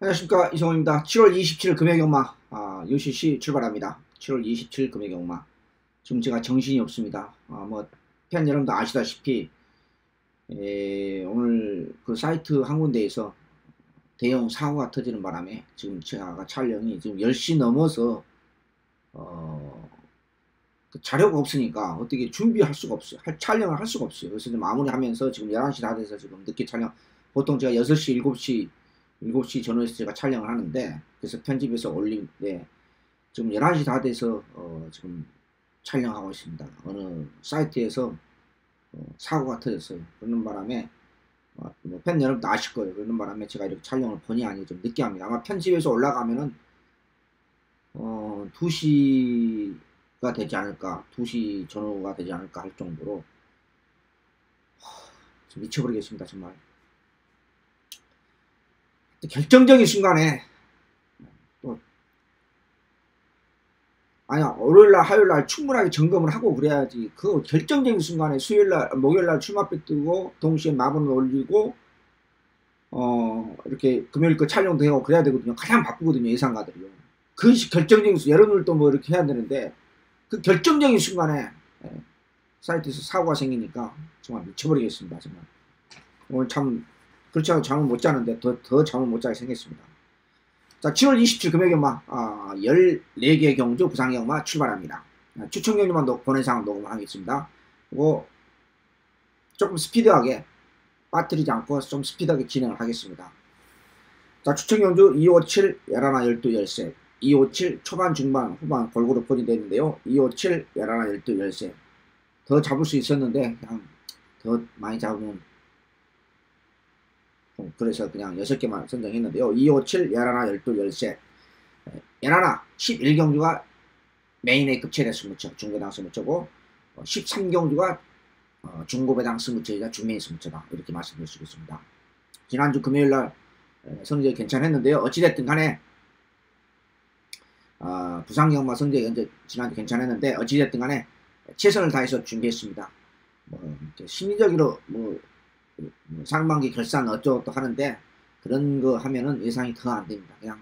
안녕하십니까, 이성호입니다. 7월 27일 금요경마 UCC 출발합니다. 7월 27일 금요경마. 지금 제가 정신이 없습니다. 팬 여러분도 아시다시피 오늘 그 사이트 한 군데에서 대형 사고가 터지는 바람에 지금 제가 촬영이 지금 10시 넘어서 그 자료가 없으니까 어떻게 준비할 수가 없어요. 촬영을 할 수가 없어요. 그래서 지금 마무리하면서 지금 11시 다 돼서 지금 늦게 촬영. 보통 제가 6시, 7시 전후에서 제가 촬영을 하는데, 그래서 편집해서 올리는데 지금 11시 다 돼서 지금 촬영하고 있습니다. 어느 사이트에서 사고가 터졌어요. 그러는 바람에 팬 여러분도 아실 거예요. 그러는 바람에 제가 이렇게 촬영을 본의 아니게 좀 늦게 합니다. 아마 편집해서 올라가면은 2시가 되지 않을까, 2시 전후가 되지 않을까 할 정도로 좀 미쳐버리겠습니다. 정말 결정적인 순간에 또 월요일날 화요일날 충분하게 점검을 하고 그래야지. 그 결정적인 순간에 수요일날 목요일날 출마표 뜨고 동시에 마분을 올리고 이렇게 금요일 거 촬영도 하고 그래야 되거든요. 가장 바쁘거든요, 예상가들이요. 그 결정적인 여러분들도 뭐 이렇게 해야 되는데 그 결정적인 순간에 사이트에서 사고가 생기니까 정말 미쳐버리겠습니다. 정말 오늘 참 그렇지 않고 잠을 못 자는데 더 잠을 못 자게 생겼습니다. 자, 7월 27일 금요경마 14개 경주 부산경마 출발합니다. 추천 경주만 본회상 녹음을 하겠습니다. 그리고 조금 스피드하게 빠뜨리지 않고 좀 스피드하게 진행을 하겠습니다. 자, 추천 경주 257, 11, 12, 13 257 초반 중반 후반 골고루 포진되어 있는데요. 257, 11, 12, 13 더 잡을 수 있었는데 그냥 더 많이 잡으면 그래서 그냥 6개만 선정했는데요. 257, 11, 12, 13 11, 11경주가 메인의 급체대 스무처, 중배당 스무처고 13경주가 중고배당 스무처이자 중메인 스무처다, 이렇게 말씀드릴 수 있습니다. 지난주 금요일날 성적이 괜찮았는데요. 어찌됐든 간에 부산경마 성적이 지난주 괜찮았는데 어찌됐든 간에 최선을 다해서 준비했습니다. 심리적으로 상반기 결산 어쩌고 하는데 그런 거 하면은 예상이 더 안 됩니다. 그냥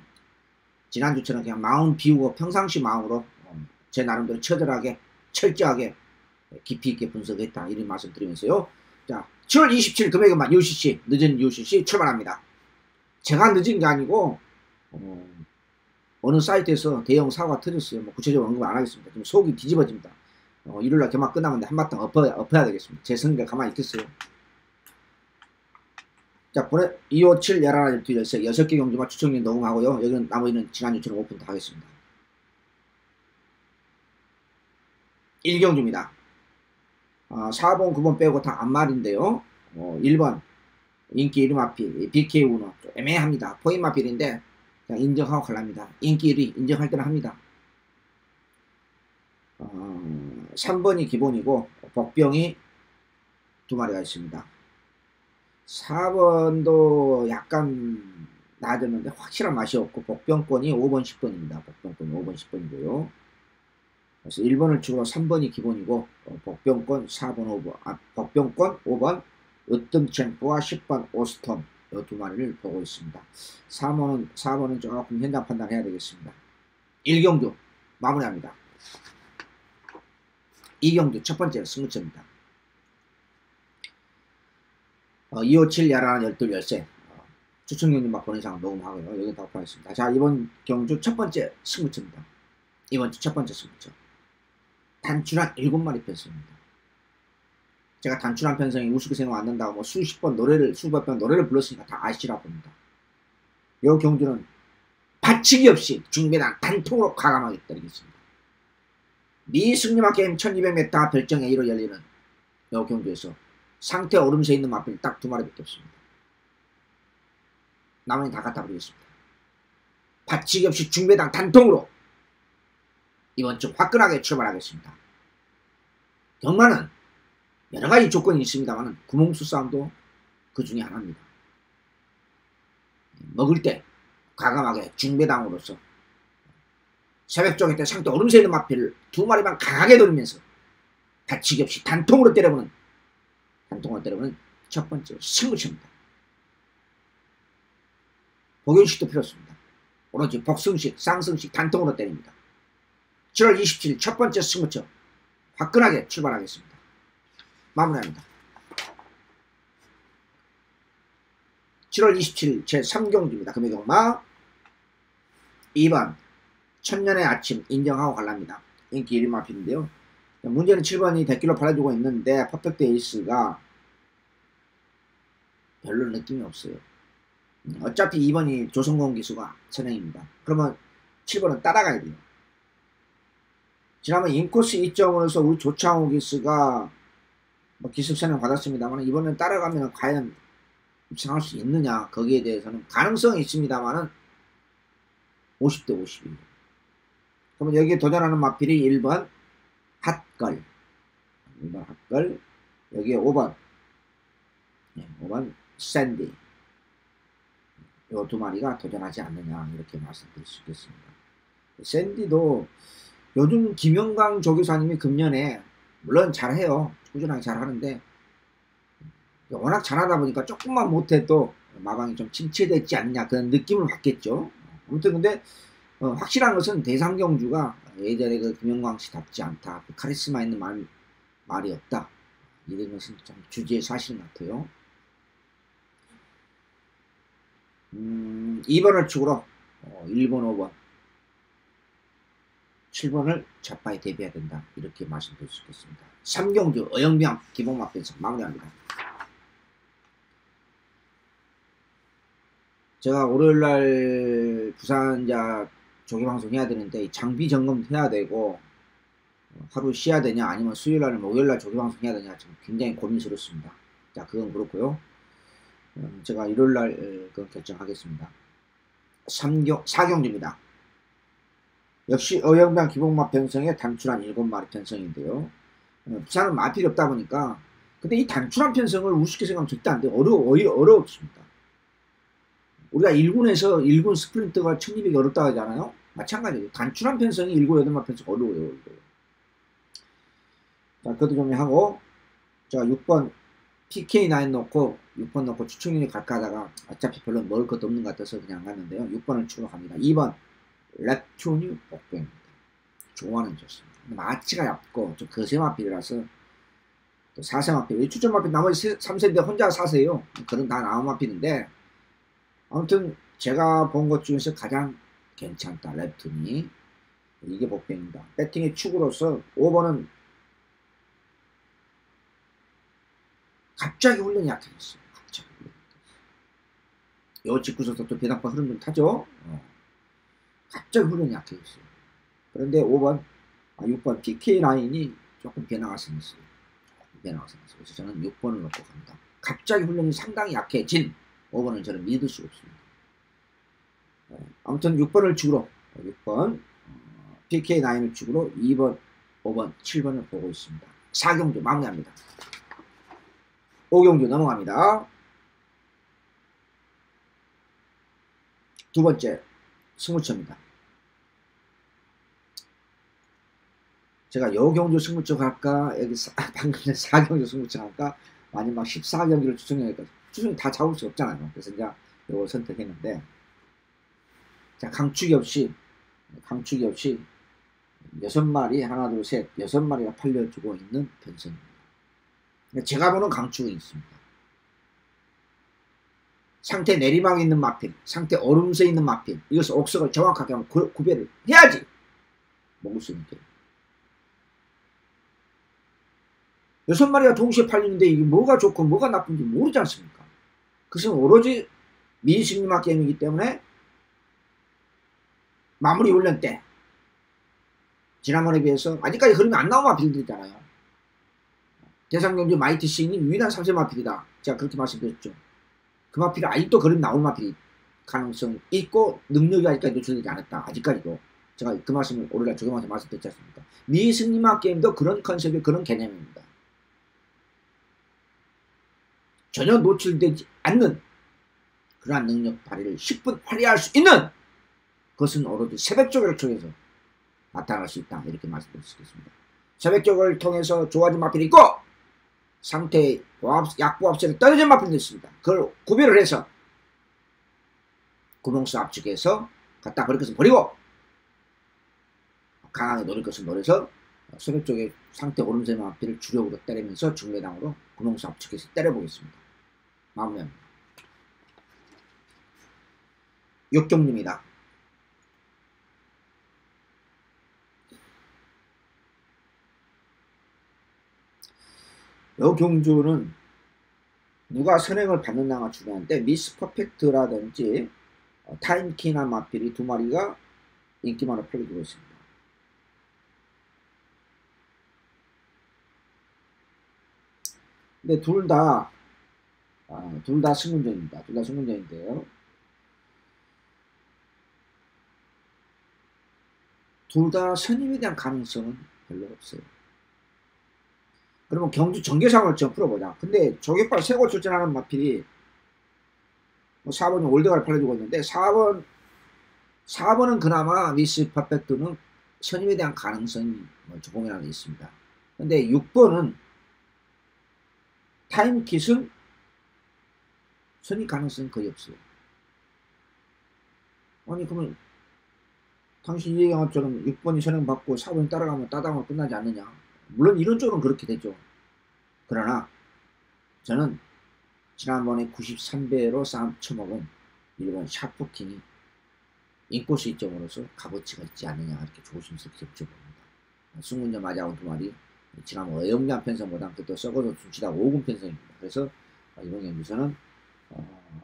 지난주처럼 그냥 마음 비우고 평상시 마음으로 제 나름대로 처절하게 철저하게 깊이 있게 분석했다, 이런 말씀 드리면서요. 자, 7월 27일 금요일만 UCC 늦은 UCC 출발합니다. 제가 늦은 게 아니고 어느 사이트에서 대형 사고가 터졌어요. 구체적으로 언급 안 하겠습니다. 좀 속이 뒤집어집니다. 일요일날 경마 끝나면 한바탕 엎어야 되겠습니다. 제 성기가 가만히 있겠어요. 자, 257, 11, 12, 13 6개 경주만 추천기 녹음하고요. 여기는 나머지는 지난주처럼 오픈 다 하겠습니다. 1경주입니다. 4번, 9번 빼고 다 안말인데요. 1번 인기 이름 앞필 BK 우너 좀 애매합니다. 포인 마필인데 그냥 인정하고 갈랍니다. 인기 1위 인정할 때는 합니다. 3번이 기본이고 복병이 2마리가 있습니다. 4번도 약간 낮았는데 확실한 맛이 없고 복병권이 5번, 10번입니다. 복병권이 5번, 10번이고요. 그래서 1번을 치고 3번이 기본이고 복병권 4번, 5번, 복병권 5번 으뜸챔프와 10번 오스톰 이 2마리를 보고 있습니다. 4번은 조금 현장 판단해야 되겠습니다. 1경주 마무리합니다. 2경주 첫 번째 승무처입니다. 257, 11, 12, 13 추천 경주 본회상 녹음하고요. 여기 다 보겠습니다. 자, 이번 경주 첫 번째 승무처입니다. 이번 주 첫 번째 승무처 단출한 7마리 편성입니다. 제가 단출한 편성이 우습게 생각 안 난다고 수십 번 노래를 불렀으니까 다 아시라 봅니다. 이 경주는 받치기 없이 중배당 단통으로 과감하게 때리겠습니다. 미 승리마 게임 1200m 별정 A로 열리는 이 경주에서 상태 오름세 있는 마필 딱 2마리밖에 없습니다. 나머지 다 갖다 버리겠습니다. 받치기 없이 중배당 단통으로 이번 주 화끈하게 출발하겠습니다. 경마는 여러가지 조건이 있습니다만 구멍수 싸움도 그 중에 하나입니다. 먹을 때 과감하게 중배당으로서 새벽종일 때 상태 오름세 있는 마필을 2마리만 강하게 돌리면서 받치기 없이 단통으로 때려보는 첫 번째 승부처입니다. 복연식도 필요 없습니다. 오로지 복승식, 상승식 단통으로 때립니다. 7월 27일 첫 번째 승부처 화끈하게 출발하겠습니다. 마무리합니다. 7월 27일 제3경주입니다. 금액 얼마? 2번 천년의 아침 인정하고 갈랍니다. 인기 1위 마필인데요. 문제는 7번이 대길로 팔아주고 있는데 퍼펙트 에이스가 별로 느낌이 없어요. 어차피 2번이 조성공 기수가 선행입니다. 그러면 7번은 따라가야 돼요. 지난번 인코스 2점으로서 우리 조창호 기수가 뭐 기습 선행 받았습니다만 이번엔 따라가면 과연 입상할 수 있느냐, 거기에 대해서는 가능성이 있습니다만은 50대 50입니다. 그러면 여기에 도전하는 마필이 1번 핫걸, 1번 핫걸, 여기에 5번 5번 샌디, 요 두 마리가 도전하지 않느냐, 이렇게 말씀드릴 수 있겠습니다. 샌디도 요즘 김영광 조교사님이 금년에 물론 잘해요. 꾸준하게 잘하는데 워낙 잘하다 보니까 조금만 못해도 마방이 좀 침체됐지 않냐, 그런 느낌을 받겠죠. 아무튼 근데 확실한 것은 대상경주가 예전에 그 김영광씨답지 않다, 그 카리스마 있는 말이 없다, 이런 것은 좀 주제의 사실 같아요. 2번을 축으로 1번, 5번, 7번을 좌파에 대비해야 된다, 이렇게 말씀드릴 수 있겠습니다. 3경주 어영병 기본마편성 마무리합니다. 제가 월요일날 부산자 조기방송 해야 되는데 장비 점검 해야 되고 하루 쉬어야 되냐 아니면 수요일날 목요일날 조기방송 해야 되냐 지금 굉장히 고민스럽습니다. 자, 그건 그렇고요. 제가 일요일날 그건 결정하겠습니다. 4경주입니다. 역시 어영병 기본마 편성에 단출한 7마리 편성인데요. 부산은 마필이 없다 보니까, 근데 이 단출한 편성을 우습게 생각하면 절대 안 돼요. 어렵습니다. 우리가 1군에서 1군 스프린트가 1200이 어렵다고 하잖아요. 마찬가지예요. 단출한 편성이 7, 8마 편성 어려워요. 자, 그것도 좀 하고, 제가 6번 PK9 놓고 6번 놓고 추천인이 갈까 하다가 어차피 별로 먹을 것도 없는 것 같아서 그냥 갔는데요. 6번을 추가합니다. 2번 랩튜니 복병입니다. 좋아하는 좋습니다. 마치가 얇고 좀 거세마필이라서 또 4세마필, 추천마필 나머지 3세인데 혼자 4세요. 그런 다 나무마필인데 아무튼 제가 본 것 중에서 가장 괜찮다, 랩툰이. 이게 복병입니다. 배팅의 축으로서 5번은 갑자기 훈련이 약해졌어요. 갑자기 요 직구서도 또 배당파 흐름 좀 타죠. 갑자기 훈련이 약해졌어요. 그런데 6번 PK9이 조금 변화가 생겼어요. 그래서 저는 6번을 놓고 갑니다. 갑자기 훈련이 상당히 약해진 5번은 저는 믿을 수가 없습니다. 아무튼 6번을 축으로 6번 PK9을 축으로 2번, 5번, 7번을 보고 있습니다. 4경주 마무리합니다. 5경주 넘어갑니다. 두 번째 승부처입니다. 제가 요경주 승부처 갈까, 여기 방금 전에 4경주 승부처 갈까, 마지막 14경주를 추천해야 될까, 추천이 다 잡을 수 없잖아요. 그래서 이제 요걸 선택했는데, 자, 강축이 없이 6마리, 하나, 둘, 셋, 6마리가 팔려주고 있는 편성입니다. 제가 보는 강축은 있습니다. 상태 내리막에 있는 마필, 상태 얼음새에 있는 마필, 이것을 옥석을 정확하게 하면 구별을 해야지 먹을 수 있는 게. 6마리가 동시에 팔리는데 이게 뭐가 좋고 뭐가 나쁜지 모르지 않습니까? 그것은 오로지 미심리막 게임이기 때문에 마무리 훈련 때 지난번에 비해서 아직까지 그림이 안 나온 마필들이잖아요. 대상경주 마이티 싱이 유일한 3세 마필이다. 제가 그렇게 말씀드렸죠. 그 마필이 아직도 그림 나올 마필이 가능성 있고 능력이 아직까지 노출되지 않았다. 아직까지도. 제가 그 말씀을 오늘날 조경한테 말씀드렸지 않습니까? 미승리막 게임도 그런 컨셉의 그런 개념입니다. 전혀 노출되지 않는 그러한 능력 발휘를 10분 발휘할 수 있는 그것은 오로지 새벽조개를 통해서 나타날 수 있다. 이렇게 말씀드릴 수 있겠습니다. 새벽조개를 통해서 좋아진 마필이 있고 상태의 약보합세가 떨어진 마필도 있습니다. 그걸 구별을 해서 구멍수 압축해서 갖다 버릴 것은 버리고 강하게 노릴 것은 노려서 서로 쪽에 상태 오름세 마피를 주력으로 때리면서 중매당으로 구멍수 압축해서 때려보겠습니다. 마무리합니다. 6경주입니다. 이 경주는 누가 선행을 받느냐가 중요한데 미스 퍼펙트라든지 타임키나 마필이 두 마리가 인기만을 팔려주고 있습니다. 근데 둘 다 승문전입니다. 둘 다 승문전인데요. 둘 다 선임에 대한 가능성은 별로 없어요. 그러면 경주 전개상을 좀 풀어보자. 근데 조개빨 세고 출전하는 마필이 뭐 4번이 올드가를 팔려주고 있는데 4번은 그나마 미스 퍼펙트는 선임에 대한 가능성이 조금이라도 있습니다. 근데 6번은 타임킷은 선임 가능성이 거의 없어요. 아니 그러면 당신 얘기한 것처럼 6번이 선행받고 4번이 따라가면 따당으로 끝나지 않느냐. 물론 이런 쪽은 그렇게 되죠. 그러나 저는 지난번에 93배로 싸움 쳐먹은 일본 샤프킹이 인코 시점으로서 값어치가 있지 않느냐 이렇게 조심스럽게 여쭤봅니다. 승문전 맞아온 두 마리 지난번 어영량 편성보다 또 썩어서 둔치다 5군 편성입니다. 그래서 이번 경기에서는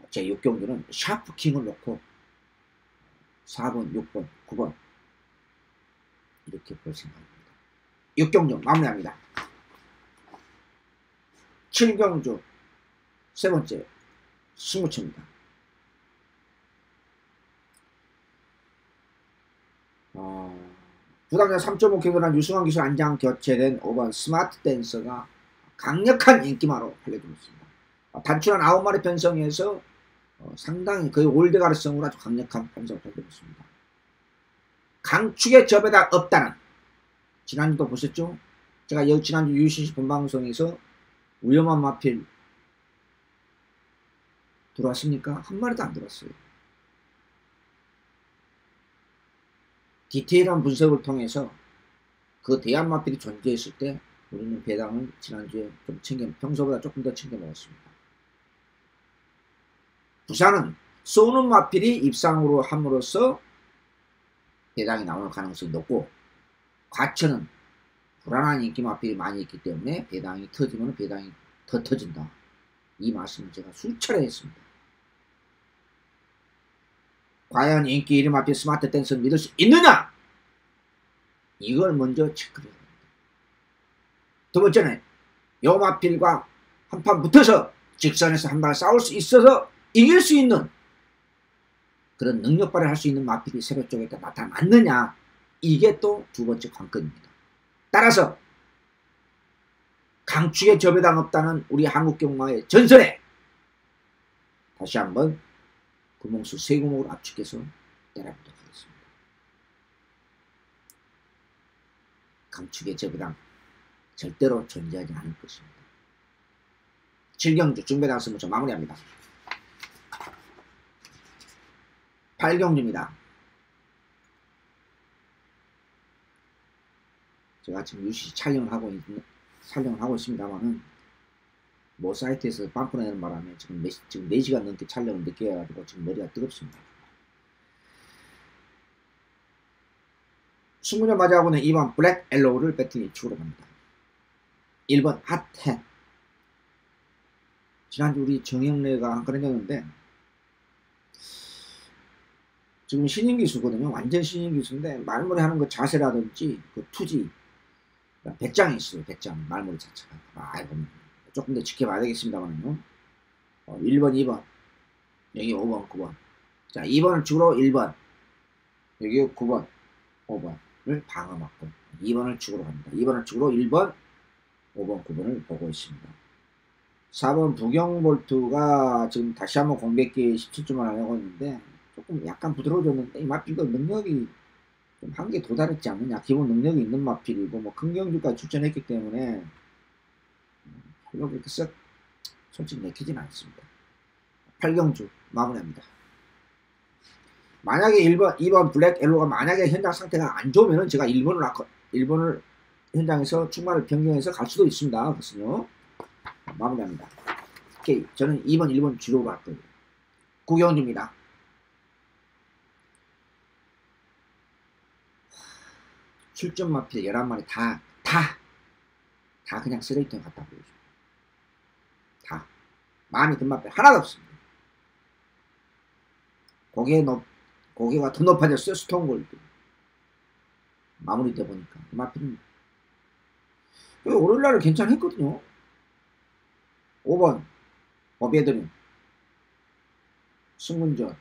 제 6경기는 샤프킹을 놓고 4번, 6번, 9번 이렇게 볼 생각입니다. 6경주 마무리합니다. 7경주 세 번째 승무처입니다. 부담자 3.5kg 유승환 기수 안장 교체된 5번 스마트 댄서가 강력한 인기마로 팔려주고 있습니다. 단출한 9마리 편성에서 상당히 거의 올드가르성으로 아주 강력한 편성을 팔려주고 있습니다. 강축의 접에다 없다는 지난주도 보셨죠? 제가 지난주 UCC 본방송에서 위험한 마필 들어왔습니까? 한 마리도 안 들어왔어요. 디테일한 분석을 통해서 그 대한 마필이 존재했을 때 우리는 배당을 지난주에 좀 평소보다 조금 더 챙겨 먹었습니다. 부산은 쏘는 마필이 입상으로 함으로써 배당이 나오는 가능성이 높고 과천은 불안한 인기 마필이 많이 있기 때문에 배당이 터지면 배당이 더 터진다. 이 말씀을 제가 수차례 했습니다. 과연 인기 1위 마필 스마트 댄스를 믿을 수 있느냐? 이걸 먼저 체크해야 됩니다. 두 번째는 요 마필과 한판 붙어서 직선에서 한 발 싸울 수 있어서 이길 수 있는 그런 능력 발휘할 수 있는 마필이 새벽 쪽에 나타났느냐? 이게 또 두 번째 관건입니다. 따라서 강축에 접해당 없다는 우리 한국경마의 전설에 다시 한번 구멍수 3구멍으로 압축해서 때려보도록 하겠습니다. 강축에 접해당 절대로 존재하지 않을 것입니다. 7경주 중배당 승부처 마무리합니다. 8경주입니다. 제가 지금 UCC 촬영을 하고 있습니다만은 뭐 사이트에서 빵꾸 내는 바람에 지금 4시간 넘게 촬영을 늦게 해가지고 지금 머리가 뜨겁습니다. 승무전 맞이하고는 2번 블랙 엘로우를 배팅이 축으로 갑니다. 1번 핫햇. 지난주 우리 정영래가 한 건 했는데 지금 신인 기수거든요. 완전 신인 기수인데 말머리 하는 그 자세라든지 그 투지 배짱이 있어요. 배짱 말머리 자체가. 조금 더 지켜봐야 되겠습니다만요. 1번, 2번, 여기 5번, 9번. 자, 2번을 축으로 1번, 여기 9번, 5번을 방어 맞고 2번을 축으로 갑니다. 2번을 축으로 1번, 5번, 9번을 보고 있습니다. 4번 부경볼트가 지금 다시 한번 공백기 17주만 하려고 했는데 조금 약간 부드러워졌는데 이 마필도 능력이 좀 한계에 도달했지 않느냐. 기본 능력이 있는 마필이고 뭐 큰 경주까지 출전했기 때문에 별로 그렇게 썩 솔직히 내키진 않습니다. 8경주 마무리합니다. 만약에 1번, 2번 블랙 옐로가 만약에 현장 상태가 안 좋으면은 제가 1번을 현장에서 출마를 변경해서 갈 수도 있습니다. 그것은요. 마무리합니다. 오케이. 저는 2번, 1번 주로 갈 거예요. 구경주입니다. 출전 마필 11마리 다 그냥 쓰레기통에 갖다 버리죠. 다. 마음이 든 마필 하나도 없습니다. 고개가 더 높아졌어요. 스톤골드. 마무리돼 보니까. 마필은 월요일날은 괜찮았거든요. 5번 법예드림 승문전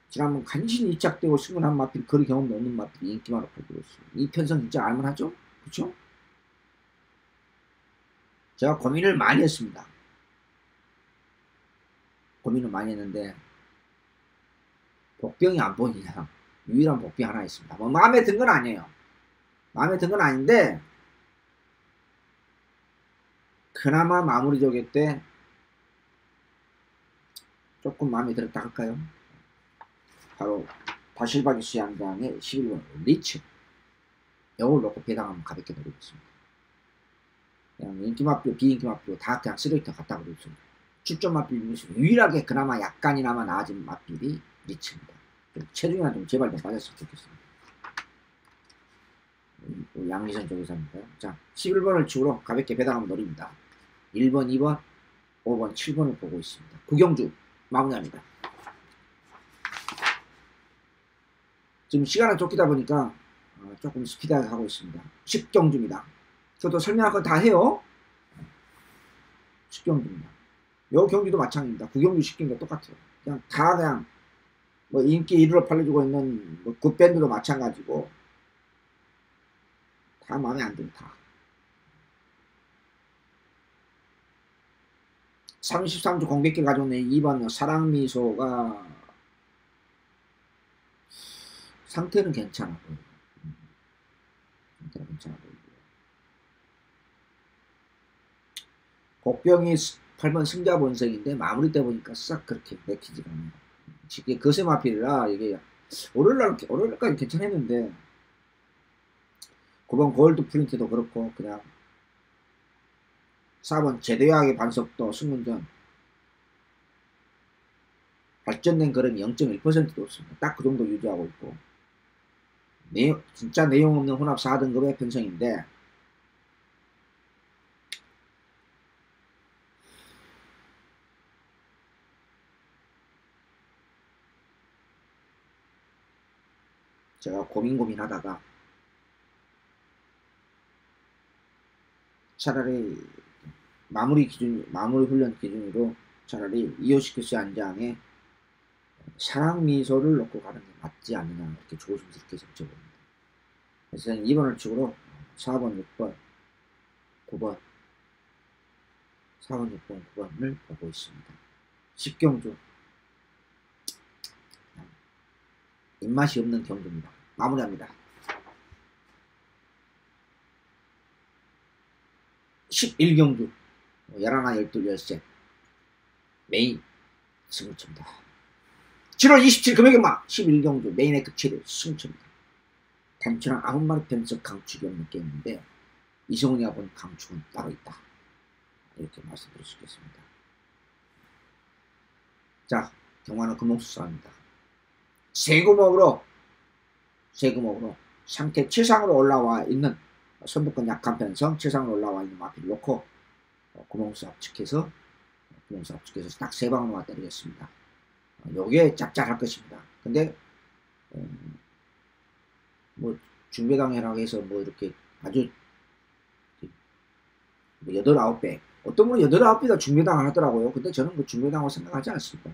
지난번 간신히 이착되고 승문한 마필 거리 경험도 없는 마필이 인기만을 보고 있어요. 이 편성 진짜 알만하죠? 그쵸? 제가 고민을 많이 했습니다. 고민을 많이 했는데 복병이 안 보이냐. 유일한 복병 하나 있습니다. 뭐 마음에 든 건 아니에요. 마음에 든 건 아닌데 그나마 마무리 조개 때 조금 마음에 들었다 할까요? 바로 다실바기 수양장의 11번 리츠. 이걸 놓고 배당 한번 가볍게 노리겠습니다. 그냥 인기 마필, 비인기 마필 다 그냥 쓰레기통 갖다 버리겠습니다. 출전 마필 중에서 유일하게 그나마 약간이나마 나아진 마필이 리츠입니다. 체중이나 좀 제발 좀 빠졌으면 좋겠습니다. 양리선 쪽에서입니다. 자, 11번을 치고로 가볍게 배당 한번 노립니다. 1번, 2번, 5번, 7번을 보고 있습니다. 구경주 마무리합니다. 지금 시간을 쫓기다 보니까 조금 스피드하게 하고 있습니다. 10경주입니다. 저도 설명할 건 다 해요. 10경주입니다. 요 경주도 마찬가지입니다. 9경주 10경주가 똑같아요. 그냥 뭐 인기 1위로 팔려주고 있는 뭐 굿밴드도 마찬가지고 다 마음에 안 들어. 다 33주 공백기 가져오는 2번 사랑미소가 상태는 괜찮아 보여요. 상태는 괜찮아 보이고요. 복병이 8번 승자 본색인데 마무리 때 보니까 싹 그렇게 내키지가 않아요. 이게 거세 마필이라 이게 월요일까지 괜찮았는데 9번 골드 프린트도 그렇고 그냥 4번 제도약의 반석도 승문전 발전된 그림이 0.1%도 없습니다. 딱 그 정도 유지하고 있고 진짜 내용 없는 혼합 4등급의 편성인데 제가 고민하다가 차라리 마무리 훈련 기준으로 차라리 이오시크스 안장에 사랑미소를 넣고 가는 게 맞지 않느냐 이렇게 조심스럽게 점쳐봅니다. 그래서 2번을 치고로 4번, 6번, 9번 4번, 6번, 9번을 보고 있습니다. 10경주 입맛이 없는 경주입니다. 마무리합니다. 11경주 11, 12, 13 메인 승부처입니다. 7월 27일 금요일경마 11경주 메인의 급체를 승부처입니다. 단순한 9마리 편성 강축이 없는 게임인데 이성훈이가 본 강축은 따로 있다. 이렇게 말씀드릴 수 있겠습니다. 자, 경마는 금옥수사입니다. 세구목으로 상태 최상으로 올라와 있는 선두권 약한 편성 최상으로 올라와 있는 마필을 놓고 구멍수 압축해서 딱 3방으로 때리겠습니다. 요게 짭짤할 것입니다. 근데 뭐 중배당이라고 해서 뭐 이렇게 아주 8, 9배 어떤 분은 8, 9배가 중배당을 하더라고요. 근데 저는 그 중배당으로 생각하지 않습니다.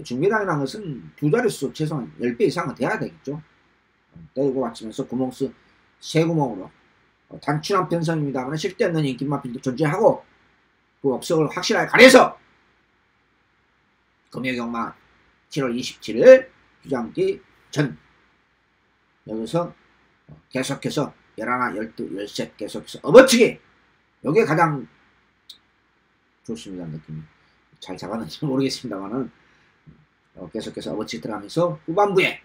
중배당이라는 것은 두 자릿수 최소한 10배 이상은 돼야 되겠죠. 때리고 맞추면서 구멍수 3구멍으로 단순한 편성입니다만 실대없는 인기 마필도 존재하고 그 업석을 확실하게 가려서 금요경마 7월 27일 휴장기 전 여기서 계속해서 11, 12, 13 계속해서 업어치기 여기에 가장 좋습니다. 느낌이 잘 잡았는지 모르겠습니다만은 계속해서 어워치 들어가면서 후반부에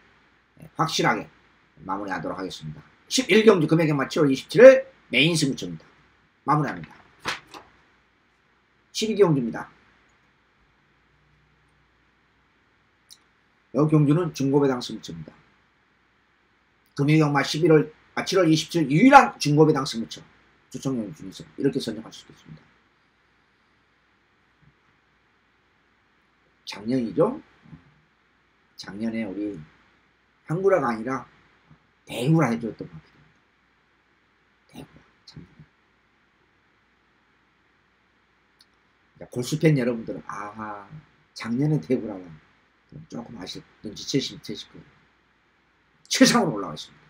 확실하게 마무리하도록 하겠습니다. 11경주 금액경마 7월 27일 메인 승부처입니다. 마무리합니다. 12경주입니다. 이 경주는 중고배당 승부처입니다. 금액경마 7월 27일 유일한 중고배당 승부처 주총경 중에서 이렇게 선정할 수 있겠습니다. 작년이죠. 작년에 우리 한구라가 아니라 대구라 해줬던 마필입니다. 대구라. 작년에. 골수팬 여러분들은 아하 작년에 대구라가 조금 아실 눈치채실 거예요. 최상으로 올라가 있습니다.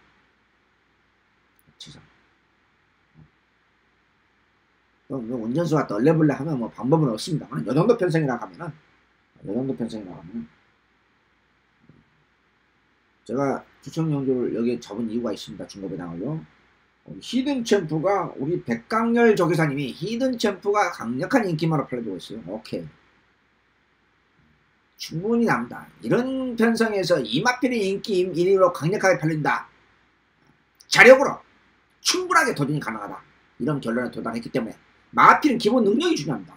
최상. 운전수가 떨레벌레 하면 뭐 방법은 없습니다. 요 정도 편성이라고 하면은 제가 주청용주를 여기에 접은 이유가 있습니다. 중고배당을요. 히든 챔프가 우리 백강렬 조교사님이 히든 챔프가 강력한 인기마로 팔려주고 있어요. 오케이. 충분히 납니다. 이런 편성에서 이마필이 인기 1위로 강력하게 팔린다. 자력으로 충분하게 도전이 가능하다. 이런 결론에 도달했기 때문에 마필은 기본 능력이 중요합니다.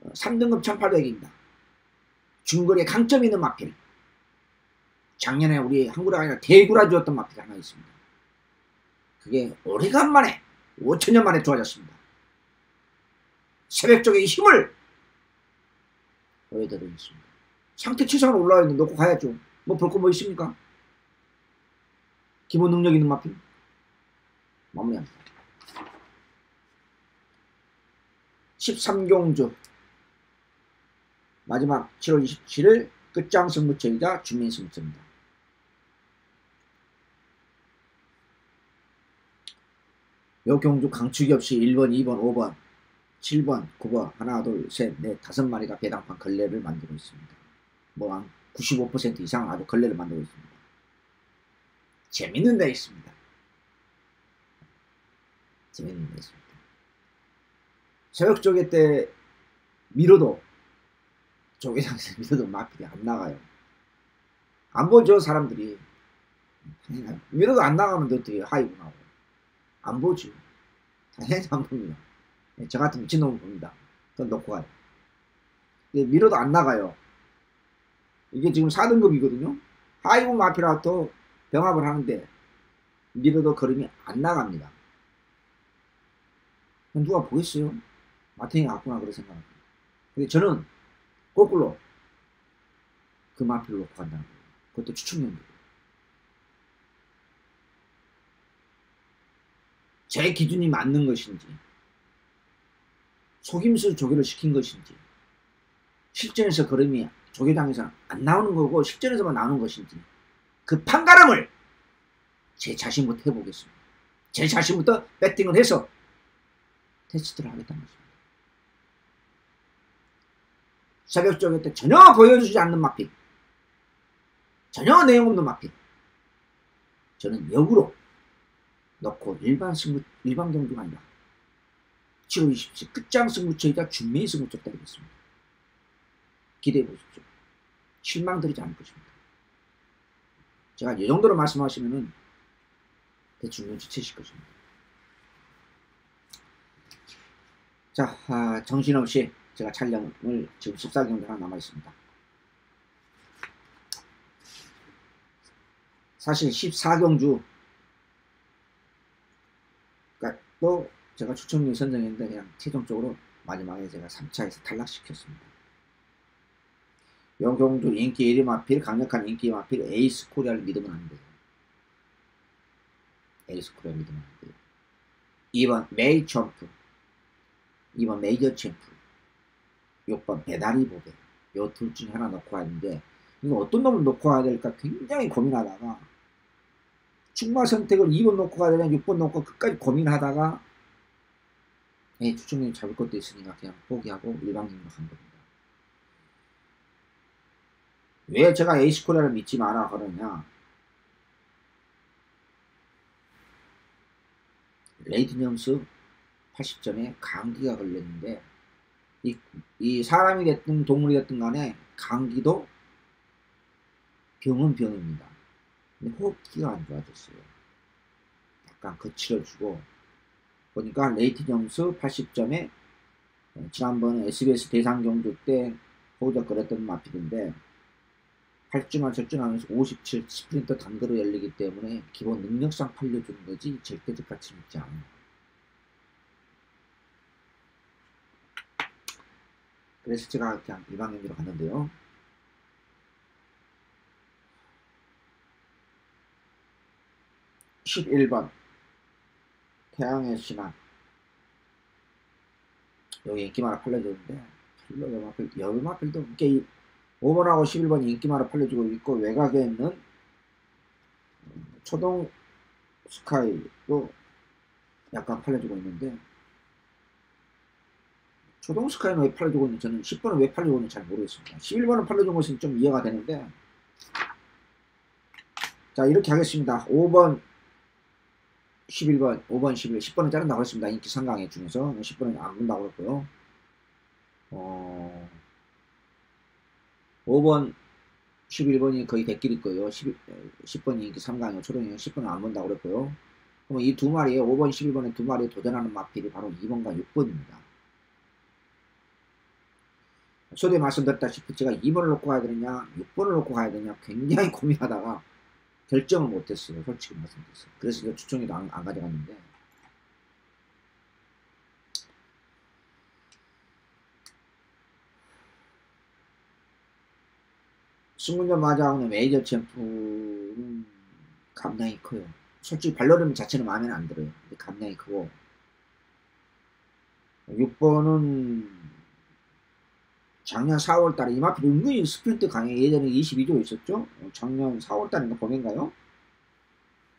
3등급 1800입니다. 중거리에 강점이 있는 마필. 작년에 우리 한구라가 아니라 대구라 주었던 마필이 하나 있습니다. 그게 오래간만에 5천년 만에 좋아졌습니다. 새벽 쪽에 힘을 보여드리겠습니다. 상태 최상으로 올라와 있는데 놓고 가야죠. 뭐 볼 거 뭐 있습니까? 기본 능력 있는 마필 마무리합니다. 13경주 마지막 7월 27일 끝장 승부처이자 준민 승부처입니다. 요 경주 강축이 없이 1번, 2번, 5번, 7번, 9번 하나, 둘, 셋, 넷, 5마리가 배당판 걸레를 만들고 있습니다. 뭐 한 95% 이상 아주 걸레를 만들고 있습니다. 재밌는 데 있습니다. 재밌는 데 있습니다. 새벽 조개 때 밀어도 조개장에서 밀어도 마필이 안 나가요. 안 보죠 사람들이. 밀어도 안 나가면 어떻게 하이브 나오고 안 보죠. 당연히 안 봅니다. 저 같은 미친놈은 봅니다. 그건 놓고 가요. 근데 밀어도 안 나가요. 이게 지금 4등급이거든요. 하이브 마필하고 병합을 하는데 밀어도 걸음이 안 나갑니다. 누가 보겠어요? 마탱이가 갔구나 그런 생각합니다. 근데 저는 거꾸로 그 마필을 놓고 간다는 거예요. 그것도 추측력이고. 제 기준이 맞는 것인지 속임수 조개를 시킨 것인지 실전에서 걸음이 조개장에서 안 나오는 거고 실전에서만 나오는 것인지 그 판가름을 제 자신부터 해보겠습니다. 제 자신부터 배팅을 해서 테스트를 하겠다는 것입니다. 새벽 조개 때 전혀 보여주지 않는 마필, 전혀 내용 없는 마필, 저는 역으로 넣고 일반 경주가 아니라 7월 27일 끝장 승부처이자 준비 승부처 때리겠습니다. 기대해 보십시오. 실망드리지 않을 것입니다. 제가 이 정도로 말씀하시면은 대충 눈치채실 것입니다. 자, 정신없이 제가 촬영을 지금 14경주 하나 남아있습니다. 사실 14경주 그러니까 또 제가 추천을 선정했는데 그냥 최종적으로 마지막에 제가 3차에서 탈락시켰습니다. 요 경주 인기 1위 마필, 강력한 인기 마필 에이스 코리아를 믿으면 안 돼요. 에이스 코리아 믿으면 안 돼요. 2번 메이 챔프, 2번 메이저 챔프, 6번 배다리 보배. 요 둘 중에 하나 넣고 왔는데 이거 어떤 놈을 놓고 가야 될까 굉장히 고민하다가 충마 선택을 2번 놓고 가야 되나 6번 놓고 끝까지 고민하다가 추천님 잡을 것도 있으니까 그냥 포기하고 일반적으로 간 겁니다. 왜 제가 에이스 코리아를 믿지 마라 그러냐. 레이튼 점수 80점에 감기가 걸렸는데 이 사람이 됐든 동물이 됐든 간에 감기도 병은 병입니다. 근데 호흡기가 안 좋아졌어요. 약간 거칠어지고 보니까 레이트 점수 80점에 지난번 SBS 대상경주 때 호적거렸던 마필인데 8주만 절전하면서 57 스프린터 단거리 열리기 때문에 기본 능력상 팔려주는 거지 절대적 가치는 있지 않아요. 그래서 제가 그냥 일반 경기로 갔는데요. (11번) 태양의 신앙. 여기 인기마다 팔려주는데 여마필도 이게 5번하고 11번이 인기마다 팔려주고 있고, 외곽에 있는 초동 스카이도 약간 팔려주고 있는데, 초동 스카이는 왜 팔려주고 있는지, 저는 10번은 왜 팔려주고 있는지 잘 모르겠습니다. 11번은 팔려준 것은 좀 이해가 되는데, 자, 이렇게 하겠습니다. 5번 11번 5번 11 10번은 자른다고 했습니다. 인기 상강회 중에서 10번은 안 본다고 했고요. 5번 11번이 거의 대끼일 거예요. 10번이 인기 3강이요. 초등이 10번은 안 본다고 그랬고요. 그럼 이 두 마리에 5번 11번에 두 마리에 도전하는 마필이 바로 2번과 6번입니다. 소리에 말씀드렸다시피 제가 2번을 놓고 가야 되느냐 6번을 놓고 가야 되느냐 굉장히 고민하다가 결정을 못했어요. 솔직히 말씀드렸어요. 그래서 제가 추천이도 안 가져갔는데, 승문전 마자오는 메이저 챔프는 감량이 커요. 솔직히 발로름 자체는 마음에 안 들어요. 근데 감량이 크고, 6번은 작년 4월달에 이마필 은근히 스프린트 강해. 예전에 22조 있었죠. 작년 4월달인가 봄인가요?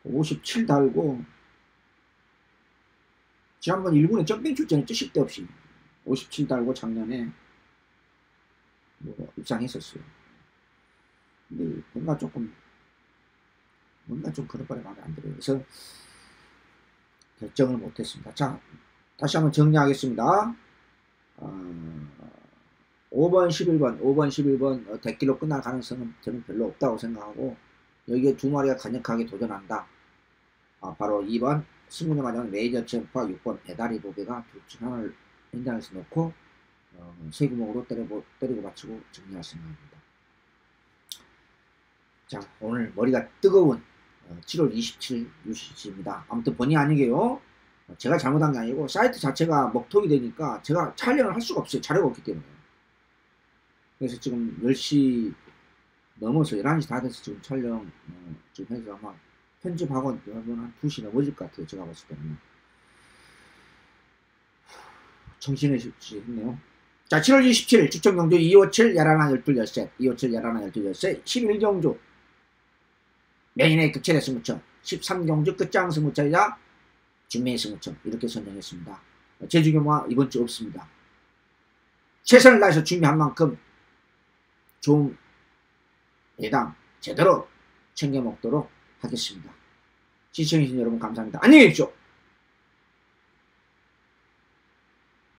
57 달고 지난번 1군에 점핑 출전했죠. 10대 없이 57 달고 작년에 뭐 입상했었어요. 근데 뭔가 좀 그런 거에 마음에 안 들어요. 그래서 결정을 못했습니다. 자, 다시 한번 정리하겠습니다. 5번 11번 대끼로 끝날 가능성은 저는 별로 없다고 생각하고, 여기에 두 마리가 강력하게 도전한다. 바로 2번 승문에 맞으면 메이저 챔프와 6번 배다리 도배가 둘 중 하나를 현장에서 놓고 세 구멍으로 때리고 맞추고 정리할 생각입니다. 자, 오늘 머리가 뜨거운 7월 27일 UCC입니다. 아무튼 본의 아니게요. 제가 잘못한 게 아니고 사이트 자체가 먹통이 되니까 제가 촬영을 할 수가 없어요. 자료가 없기 때문에. 그래서 지금 10시 넘어서 11시 다 돼서 지금 촬영 지금 해서 아마 편집하고 한 2시 넘어질 것 같아요. 제가 봤을 때는. 정신의 실지 했네요. 자, 7월 27일 주청경주 257 11 12 13 257 11 12 13 11경주 메인의 극체의 승부처, 13경주 끝장 승부처이자 중매의 승부처, 이렇게 선정했습니다. 제주경마 이번 주 없습니다. 최선을 다해서 준비한 만큼 좋은 예당 제대로 챙겨 먹도록 하겠습니다. 시청해주신 여러분 감사합니다. 안녕히 계십시오.